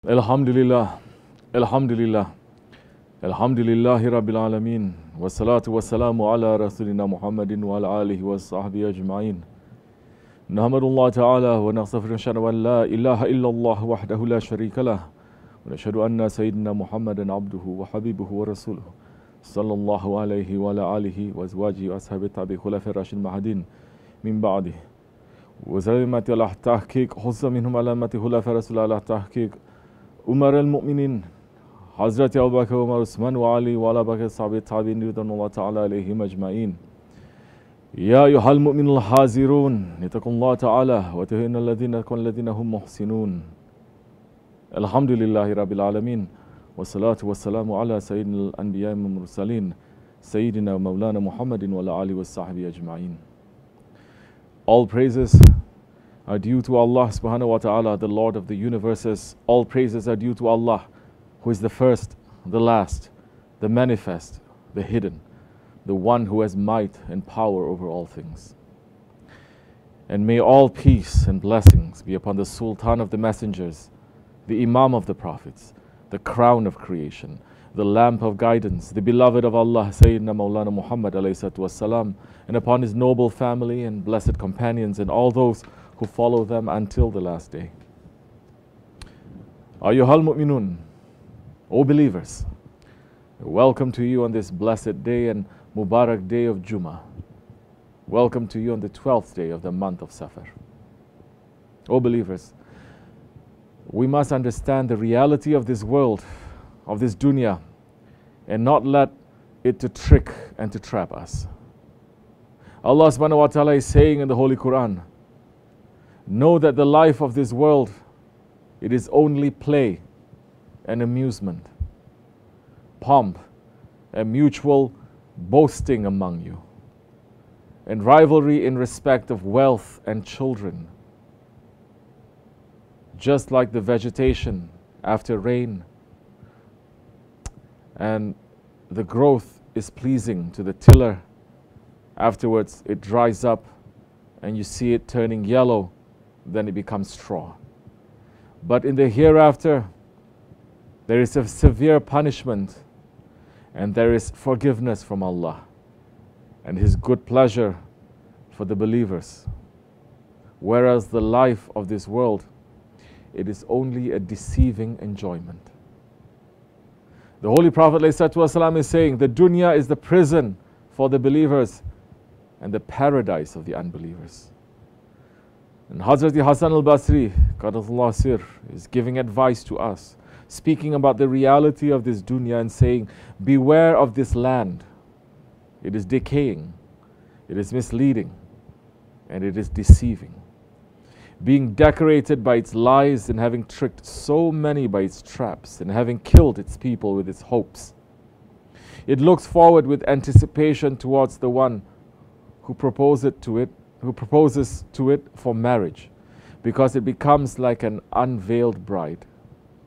Alhamdulillah, Alhamdulillah, Alhamdulillahi Rabbil Alameen, wa salatu wa salamu ala Rasulina Muhammadin wa ala alihi wa sahbihi ajma'in. Nahmadullah ta'ala wa naghtafiru nashhadu an la ilaha illallah wahdahu la sharika lah wa nashhadu anna Sayyidina Muhammadan abduhu wa habibuhu wa rasuluhu sallallahu alayhi wa ala alihi wa azwajihi wa ashabihi tabi'i khulafa rashidin mahadin min ba'dihi wa zalimati ala tahqiq khuzza minhum alamati khulafa rasul ala tahqiq Umar al-Mu'minin Hazreti Abdulkerim Umar Osman wa Ali wa ala baqi sahabi tabi'in ridwanullah ta'ala alayhim ajma'in. Ya ayyuhal mu'minul hazirun ittaqullaha ta'ala wa tuhinna alladhina hum muhsinun. Alhamdulillahi Rabbil Alameen wa salatu wa salamu ala sayyidina al-anbiya wal mursalin sayyidina Mawlana Muhammadin wa ala alihi wa sahbihi ajma'in. All praises are due to Allah subhanahu wa ta'ala, the Lord of the universes. All praises are due to Allah, who is the first, the last, the manifest, the hidden, the one who has might and power over all things. And may all peace and blessings be upon the Sultan of the Messengers, the Imam of the Prophets, the crown of creation, the lamp of guidance, the beloved of Allah, Sayyidina Mawlana Muhammad alayhi salatu wassalam, and upon his noble family and blessed companions and all those who follow them until the last day. Ayyuhal mu'minun, O believers, welcome to you on this blessed day and Mubarak day of Jumu'ah. Welcome to you on the 12th day of the month of Safar. O believers, we must understand the reality of this world, of this dunya, and not let it to trick and to trap us. Allah subhanahu wa ta'ala is saying in the Holy Quran, know that the life of this world, it is only play and amusement, pomp and mutual boasting among you, and rivalry in respect of wealth and children. Just like the vegetation after rain, and the growth is pleasing to the tiller, afterwards it dries up and you see it turning yellow, then it becomes straw. But in the hereafter, there is a severe punishment and there is forgiveness from Allah and His good pleasure for the believers. Whereas the life of this world, it is only a deceiving enjoyment. The Holy Prophet ﷺ is saying, the dunya is the prison for the believers and the paradise of the unbelievers. And Hazrat Hassan al-Basri, Qaddatullah Sir, is giving advice to us, speaking about the reality of this dunya and saying, beware of this land. It is decaying, it is misleading, and it is deceiving. Being decorated by its lies and having tricked so many by its traps and having killed its people with its hopes. It looks forward with anticipation towards the one who proposes to it for marriage, because it becomes like an unveiled bride.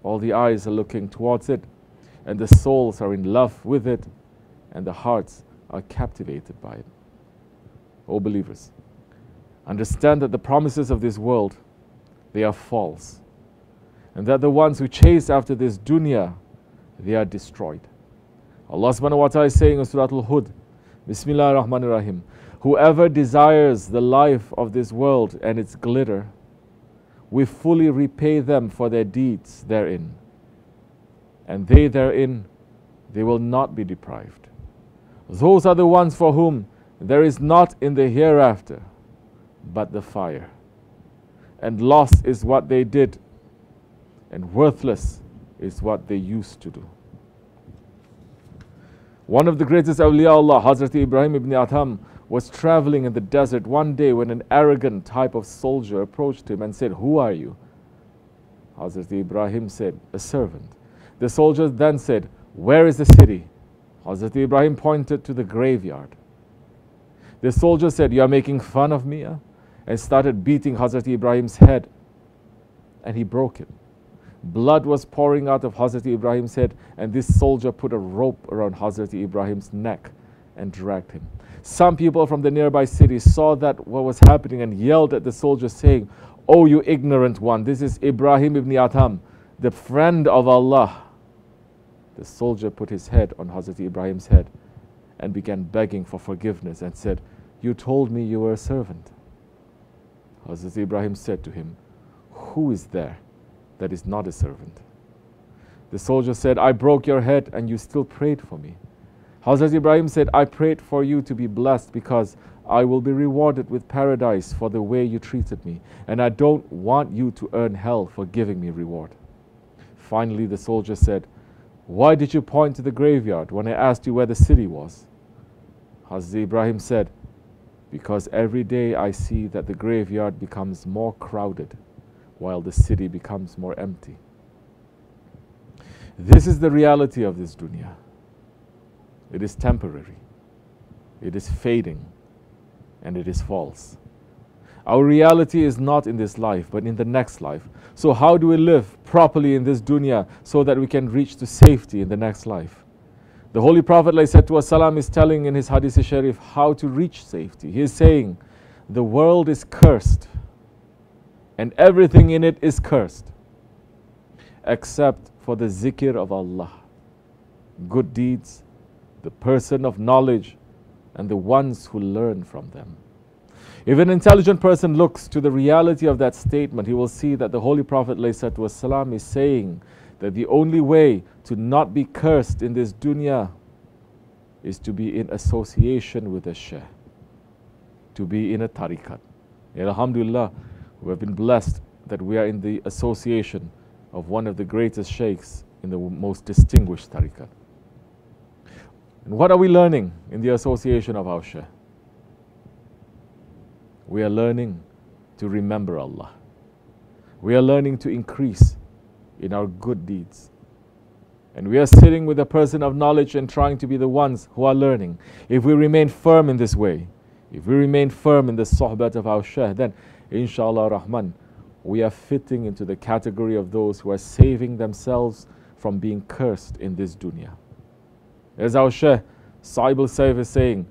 All the eyes are looking towards it, and the souls are in love with it, and the hearts are captivated by it. O believers, understand that the promises of this world, they are false, and that the ones who chase after this dunya, they are destroyed. Allah subhanahu wa ta'ala is saying in Surah Al-Hud, Bismillah ar-Rahman ar-Rahim, whoever desires the life of this world and its glitter, we fully repay them for their deeds therein, and they therein, they will not be deprived. Those are the ones for whom there is not in the hereafter but the fire, and lost is what they did, and worthless is what they used to do. One of the greatest awliya Allah, Hazrat Ibrahim ibn Adham, was traveling in the desert one day when an arrogant type of soldier approached him and said, "Who are you?" Hazrat Ibrahim said, "A servant." The soldier then said, "Where is the city?" Hazrat Ibrahim pointed to the graveyard. The soldier said, "You are making fun of me?" And started beating Hazrat Ibrahim's head, and he broke it. Blood was pouring out of Hazrat Ibrahim's head, and this soldier put a rope around Hazrat Ibrahim's neck and dragged him. Some people from the nearby city saw that what was happening and yelled at the soldier saying, "Oh, you ignorant one, this is Ibrahim ibn Adham, the friend of Allah. The soldier put his head on Hazrat Ibrahim's head and began begging for forgiveness and said, "You told me you were a servant." Hazrat Ibrahim said to him, "Who is there that is not a servant?" The soldier said, "I broke your head and you still prayed for me." Hazrat Ibrahim said, "I prayed for you to be blessed because I will be rewarded with paradise for the way you treated me, and I don't want you to earn hell for giving me reward." Finally, the soldier said, "Why did you point to the graveyard when I asked you where the city was?" Hazrat Ibrahim said, "Because every day I see that the graveyard becomes more crowded while the city becomes more empty." This is the reality of this dunya. It is temporary, it is fading, and it is false. Our reality is not in this life, but in the next life. So how do we live properly in this dunya so that we can reach to safety in the next life? The Holy Prophet ﷺ is telling in his Hadith Sharif how to reach safety. He is saying, the world is cursed, and everything in it is cursed, except for the zikr of Allah, good deeds, the person of knowledge, and the ones who learn from them. If an intelligent person looks to the reality of that statement, he will see that the Holy Prophet ﷺ is saying that the only way to not be cursed in this dunya is to be in association with a Shaykh, to be in a tariqat. Alhamdulillah, we have been blessed that we are in the association of one of the greatest sheikhs in the most distinguished tariqat. And what are we learning in the association of our Shaykh? We are learning to remember Allah. We are learning to increase in our good deeds. And we are sitting with a person of knowledge and trying to be the ones who are learning. If we remain firm in this way, if we remain firm in the sohbat of our Shaykh, then inshallah rahman, we are fitting into the category of those who are saving themselves from being cursed in this dunya. As our Shaykh Sahib al-Seyh is saying,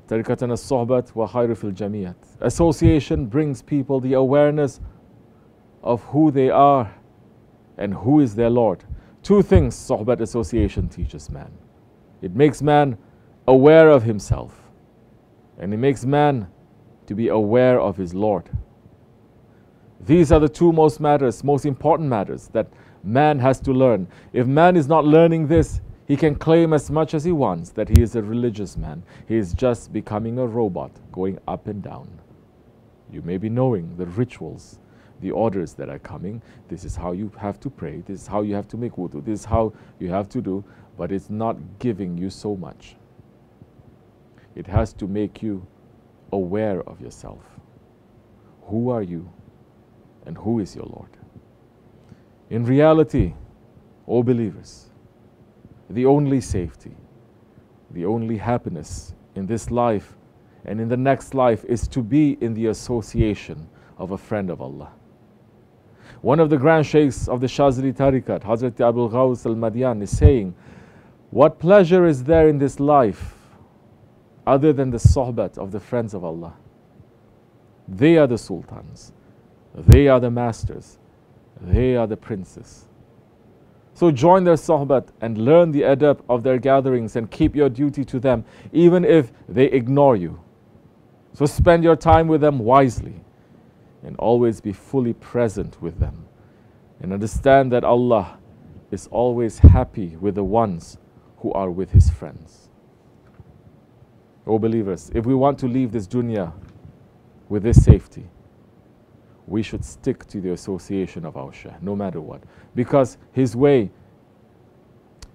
Tariqatan as-sohbat wa khayru fil jamiyat. Association brings people the awareness of who they are and who is their Lord. Two things sohbat association teaches man. It makes man aware of himself, and it makes man to be aware of his Lord. These are the two most important matters that man has to learn. If man is not learning this, he can claim as much as he wants that he is a religious man. He is just becoming a robot going up and down. You may be knowing the rituals, the orders that are coming. This is how you have to pray. This is how you have to make wudu. This is how you have to do. But it's not giving you so much. It has to make you aware of yourself. Who are you and who is your Lord? In reality, O believers, the only safety, the only happiness in this life and in the next life is to be in the association of a friend of Allah. One of the grand sheikhs of the Shazili Tariqat, Hazrat Abdulkerim al-Madian, is saying, what pleasure is there in this life other than the sohbat of the friends of Allah? They are the sultans, they are the masters, they are the princes. So join their sohbat and learn the adab of their gatherings and keep your duty to them, even if they ignore you. So spend your time with them wisely and always be fully present with them. And understand that Allah is always happy with the ones who are with His friends. O believers, if we want to leave this dunya with this safety, we should stick to the association of our Shaykh, no matter what. Because his way,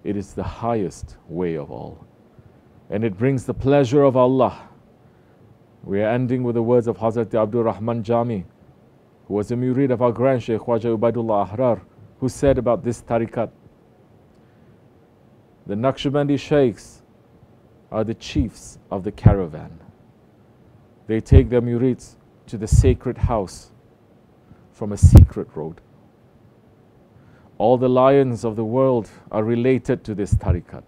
it is the highest way of all. And it brings the pleasure of Allah. We are ending with the words of Hazrat Abdul Rahman Jami, who was a murid of our grand Shaykh Khwaja Ubaidullah Ahrar, who said about this tariqat, the Nakshibendi Shaykhs are the chiefs of the caravan. They take their murids to the sacred house from a secret road. All the lions of the world are related to this tariqat.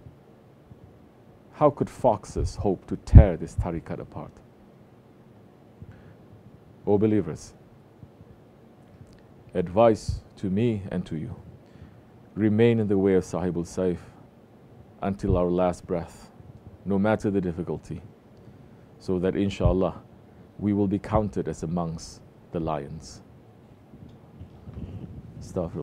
How could foxes hope to tear this tariqat apart? O believers, advice to me and to you. remain in the way of Sahibul Sayf until our last breath, no matter the difficulty, so that inshallah we will be counted as amongst the lions. Astaghfirullah.